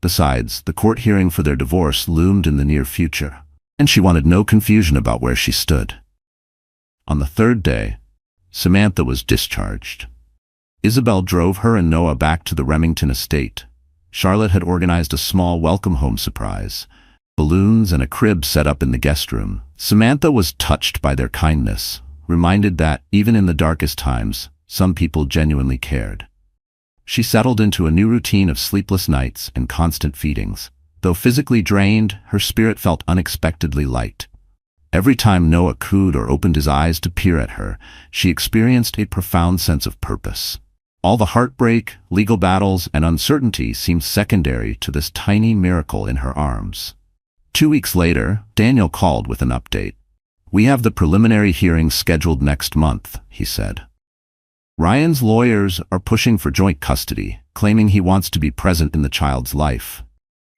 Speaker 1: Besides, the court hearing for their divorce loomed in the near future, and she wanted no confusion about where she stood. On the third day, Samantha was discharged. Isabel drove her and Noah back to the Remington estate. Charlotte had organized a small welcome home surprise, balloons and a crib set up in the guest room. Samantha was touched by their kindness, reminded that, even in the darkest times, some people genuinely cared. She settled into a new routine of sleepless nights and constant feedings. Though physically drained, her spirit felt unexpectedly light. Every time Noah cooed or opened his eyes to peer at her, she experienced a profound sense of purpose. All the heartbreak, legal battles, and uncertainty seemed secondary to this tiny miracle in her arms. 2 weeks later, Daniel called with an update. "We have the preliminary hearing scheduled next month," he said. Ryan's lawyers are pushing for joint custody, claiming he wants to be present in the child's life.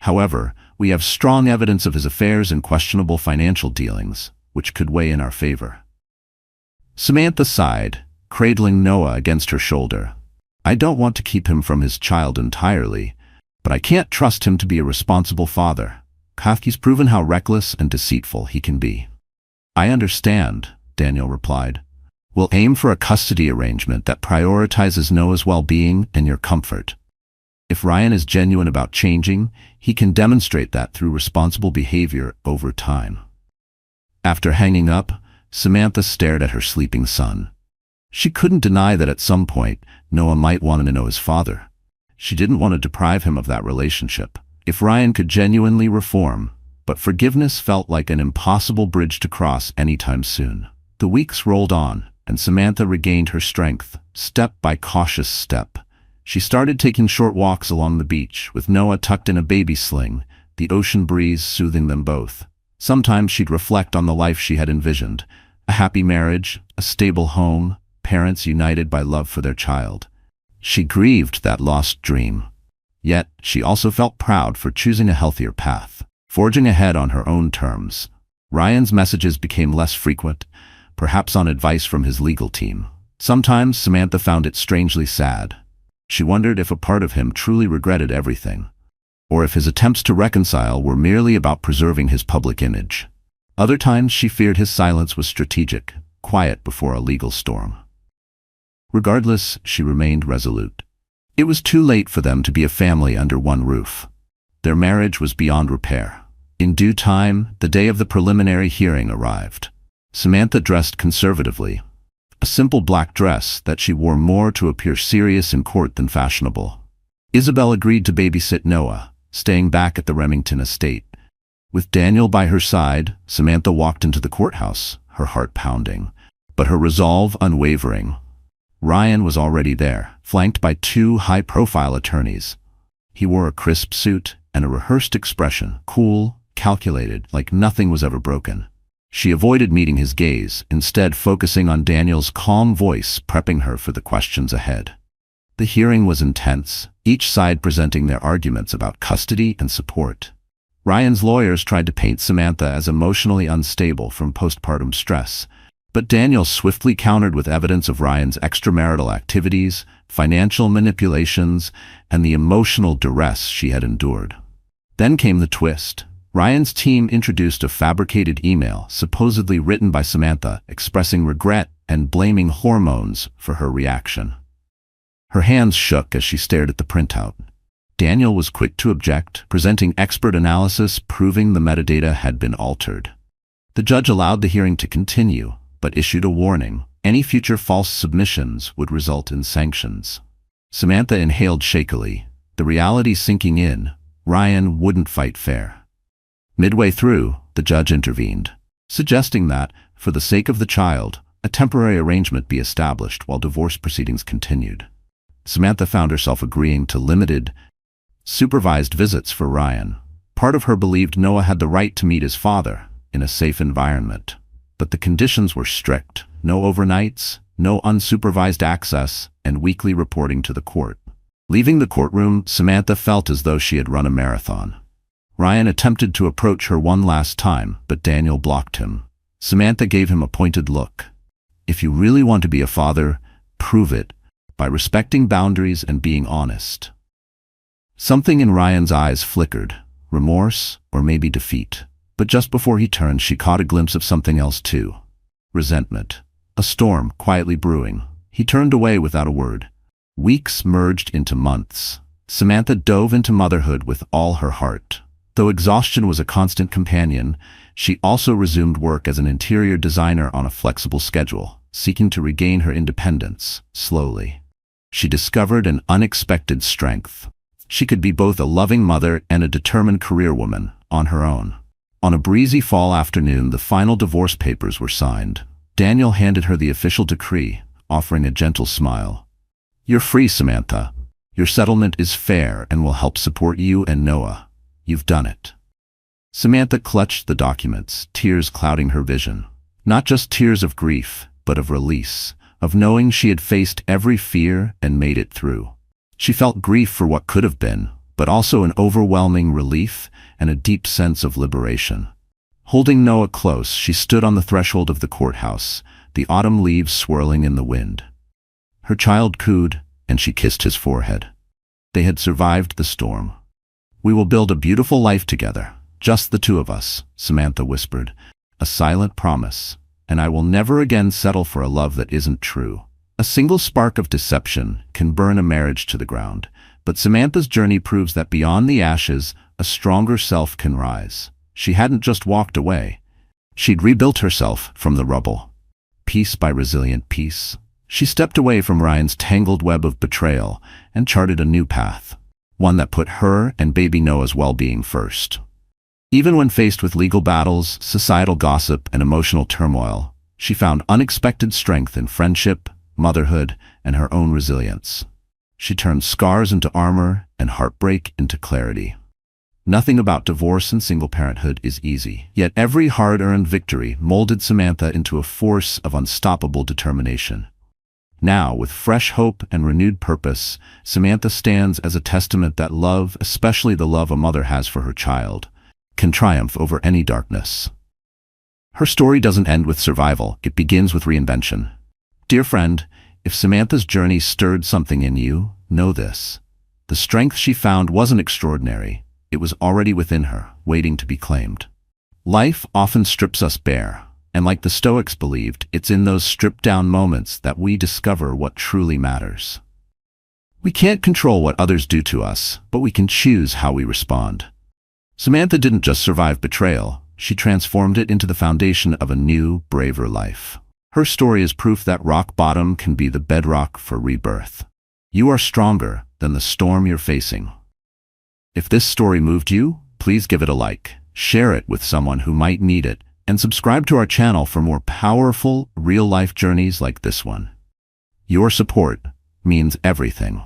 Speaker 1: However, we have strong evidence of his affairs and questionable financial dealings, which could weigh in our favor. Samantha sighed, cradling Noah against her shoulder. "I don't want to keep him from his child entirely, but I can't trust him to be a responsible father. He's proven how reckless and deceitful he can be." "I understand," Daniel replied. "We'll aim for a custody arrangement that prioritizes Noah's well-being and your comfort. If Ryan is genuine about changing, he can demonstrate that through responsible behavior over time." After hanging up, Samantha stared at her sleeping son. She couldn't deny that at some point, Noah might want to know his father. She didn't want to deprive him of that relationship. If Ryan could genuinely reform, but forgiveness felt like an impossible bridge to cross anytime soon. The weeks rolled on, and Samantha regained her strength, step by cautious step. She started taking short walks along the beach, with Noah tucked in a baby sling, the ocean breeze soothing them both. Sometimes she'd reflect on the life she had envisioned: a happy marriage, a stable home, parents united by love for their child. She grieved that lost dream. Yet, she also felt proud for choosing a healthier path, forging ahead on her own terms. Ryan's messages became less frequent, perhaps on advice from his legal team. Sometimes Samantha found it strangely sad. She wondered if a part of him truly regretted everything, or if his attempts to reconcile were merely about preserving his public image. Other times she feared his silence was strategic, quiet before a legal storm. Regardless, she remained resolute. It was too late for them to be a family under one roof. Their marriage was beyond repair. In due time, the day of the preliminary hearing arrived. Samantha dressed conservatively, a simple black dress that she wore more to appear serious in court than fashionable. Isabel agreed to babysit Noah, staying back at the Remington estate. With Daniel by her side, Samantha walked into the courthouse, her heart pounding, but her resolve unwavering. Ryan was already there, flanked by 2 high-profile attorneys. He wore a crisp suit and a rehearsed expression, cool, calculated, like nothing was ever broken. She avoided meeting his gaze, instead focusing on Daniel's calm voice, prepping her for the questions ahead. The hearing was intense, each side presenting their arguments about custody and support. Ryan's lawyers tried to paint Samantha as emotionally unstable from postpartum stress, but Daniel swiftly countered with evidence of Ryan's extramarital activities, financial manipulations, and the emotional duress she had endured. Then came the twist. Ryan's team introduced a fabricated email, supposedly written by Samantha, expressing regret and blaming hormones for her reaction. Her hands shook as she stared at the printout. Daniel was quick to object, presenting expert analysis proving the metadata had been altered. The judge allowed the hearing to continue, but issued a warning: any future false submissions would result in sanctions. Samantha inhaled shakily, the reality sinking in. Ryan wouldn't fight fair. Midway through, the judge intervened, suggesting that, for the sake of the child, a temporary arrangement be established while divorce proceedings continued. Samantha found herself agreeing to limited, supervised visits for Ryan. Part of her believed Noah had the right to meet his father in a safe environment, but the conditions were strict: no overnights, no unsupervised access, and weekly reporting to the court. Leaving the courtroom, Samantha felt as though she had run a marathon. Ryan attempted to approach her one last time, but Daniel blocked him. Samantha gave him a pointed look. "If you really want to be a father, prove it by respecting boundaries and being honest." Something in Ryan's eyes flickered, remorse or maybe defeat. But just before he turned, she caught a glimpse of something else too. Resentment. A storm quietly brewing. He turned away without a word. Weeks merged into months. Samantha dove into motherhood with all her heart. Though exhaustion was a constant companion, she also resumed work as an interior designer on a flexible schedule, seeking to regain her independence, slowly. She discovered an unexpected strength. She could be both a loving mother and a determined career woman, on her own. On a breezy fall afternoon, the final divorce papers were signed. Daniel handed her the official decree, offering a gentle smile. "You're free, Samantha. Your settlement is fair and will help support you and Noah. You've done it." Samantha clutched the documents, tears clouding her vision. Not just tears of grief, but of release, of knowing she had faced every fear and made it through. She felt grief for what could have been, but also an overwhelming relief and a deep sense of liberation. Holding Noah close, she stood on the threshold of the courthouse, the autumn leaves swirling in the wind. Her child cooed, and she kissed his forehead. They had survived the storm. "We will build a beautiful life together, just the two of us," Samantha whispered, a silent promise, "and I will never again settle for a love that isn't true." A single spark of deception can burn a marriage to the ground, but Samantha's journey proves that beyond the ashes, a stronger self can rise. She hadn't just walked away. She'd rebuilt herself from the rubble. Piece by resilient piece. She stepped away from Ryan's tangled web of betrayal and charted a new path, one that put her and baby Noah's well-being first. Even when faced with legal battles, societal gossip, and emotional turmoil, she found unexpected strength in friendship, motherhood, and her own resilience. She turned scars into armor and heartbreak into clarity. Nothing about divorce and single parenthood is easy, yet every hard-earned victory molded Samantha into a force of unstoppable determination. Now, with fresh hope and renewed purpose, Samantha stands as a testament that love, especially the love a mother has for her child, can triumph over any darkness. Her story doesn't end with survival, it begins with reinvention. Dear friend, if Samantha's journey stirred something in you, know this. The strength she found wasn't extraordinary. It was already within her, waiting to be claimed. Life often strips us bare, and like the Stoics believed, it's in those stripped-down moments that we discover what truly matters. We can't control what others do to us, but we can choose how we respond. Samantha didn't just survive betrayal, she transformed it into the foundation of a new, braver life. Her story is proof that rock bottom can be the bedrock for rebirth. You are stronger than the storm you're facing. If this story moved you, please give it a like, share it with someone who might need it, and subscribe to our channel for more powerful, real-life journeys like this one. Your support means everything.